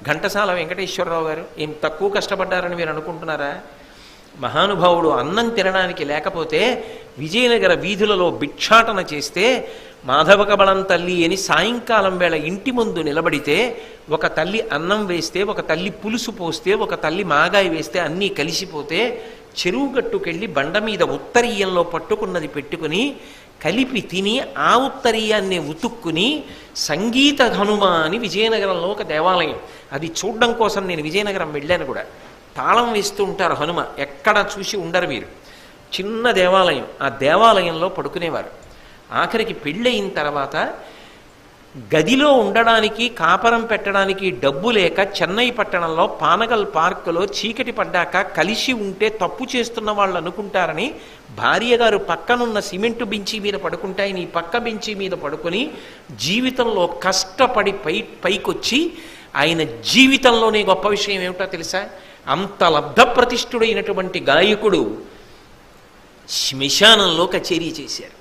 ఘంటసాల వెంకటేశ్వరరావు గారు ఏం తక్కువ కష్టపడ్డారని మీరు అనుకుంటున్నారా? మహానుభావుడు అన్నం తినడానికి లేకపోతే విజయనగర వీధులలో భిక్షాటన చేస్తే మాధవకబళం తల్లి అని సాయంకాలం వేళ ఇంటి ముందు నిలబడితే ఒక తల్లి అన్నం వేస్తే, ఒక తల్లి పులుసు పోస్తే, ఒక తల్లి మాగాయి వేస్తే అన్నీ కలిసిపోతే చెరువు గట్టుకెళ్ళి బండ మీద ఉత్తరీయంలో పట్టుకున్నది పెట్టుకుని కలిపి తిని ఆ ఉత్తరీయాన్ని ఉతుక్కుని సంగీత హనుమ అని విజయనగరంలో ఒక దేవాలయం, అది చూడడం కోసం నేను విజయనగరం వెళ్ళాను కూడా. తాళం వేస్తూ ఉంటారు హనుమ, ఎక్కడ చూసి ఉండరు మీరు. చిన్న దేవాలయం, ఆ దేవాలయంలో పడుకునేవారు. ఆఖరికి పెళ్ళయిన తర్వాత గదిలో ఉండడానికి కాపరం పెట్టడానికి డబ్బు లేక చెన్నై పట్టణంలో పానగల్ పార్కులో చీకటి పడ్డాక కలిసి ఉంటే తప్పు చేస్తున్న వాళ్ళు అనుకుంటారని భార్య గారు పక్కనున్న సిమెంటు బెంచి మీద పడుకుంటే ఆయన ఈ పక్క బెంచి మీద పడుకొని జీవితంలో కష్టపడి పైకొచ్చి ఆయన జీవితంలోనే గొప్ప విషయం ఏమిటో తెలుసా? అంత లబ్ధప్రతిష్ఠుడైనటువంటి గాయకుడు శ్మశానంలో కచేరీ చేశారు.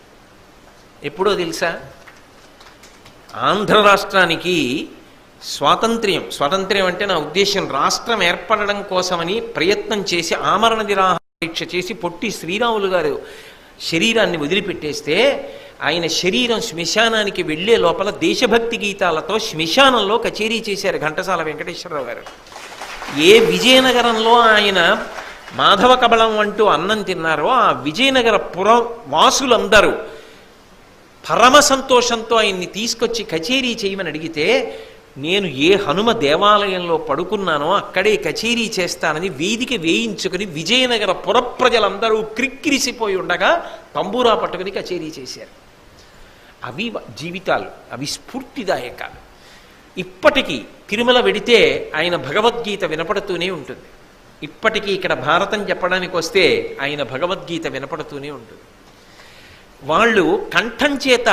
ఎప్పుడో తెలుసా? ఆంధ్ర రాష్ట్రానికి స్వాతంత్ర్యం అంటే నా ఉద్దేశం రాష్ట్రం ఏర్పడడం కోసమని ప్రయత్నం చేసి ఆమరణ నిరాహార దీక్ష చేసి పొట్టి శ్రీరాములు గారు శరీరాన్ని వదిలిపెట్టేస్తే ఆయన శరీరం శ్మశానానికి వెళ్లే లోపల దేశభక్తి గీతాలతో శ్మశానంలో కచేరీ చేశారు ఘంటసాల వెంకటేశ్వరరావు గారు. ఏ విజయనగరంలో ఆయన మాధవ కబళం అంటూ అన్నం తిన్నారో ఆ విజయనగర వాసులందరూ పరమ సంతోషంతో ఆయన్ని తీసుకొచ్చి కచేరీ చేయమని అడిగితే నేను ఏ హనుమ దేవాలయంలో పడుకున్నానో అక్కడే కచేరీ చేస్తానని వేదిక వేయించుకుని విజయనగర పురప్రజలందరూ క్రిక్కిరిసిపోయి ఉండగా తంబూరా పట్టుకుని కచేరీ చేశారు. అవి జీవితాలు, అవి స్ఫూర్తిదాయకాలు. ఇప్పటికీ తిరుమల వెడితే ఆయన భగవద్గీత వినపడుతూనే ఉంటుంది. ఇప్పటికీ ఇక్కడ భారతం చెప్పడానికి వస్తే ఆయన భగవద్గీత వినపడుతూనే ఉంటుంది. వాళ్ళు కంఠం చేత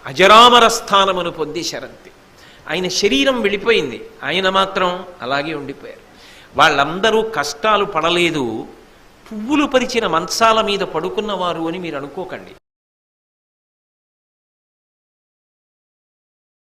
అజరామర స్థానమును పొందేశారంతే. ఆయన శరీరం వెళ్ళిపోయింది, ఆయన మాత్రం అలాగే ఉండిపోయారు. వాళ్ళందరూ కష్టాలు పడలేదు, పువ్వులు పరిచిన మంచాల మీద పడుకున్నవారు అని మీరు అనుకోకండి.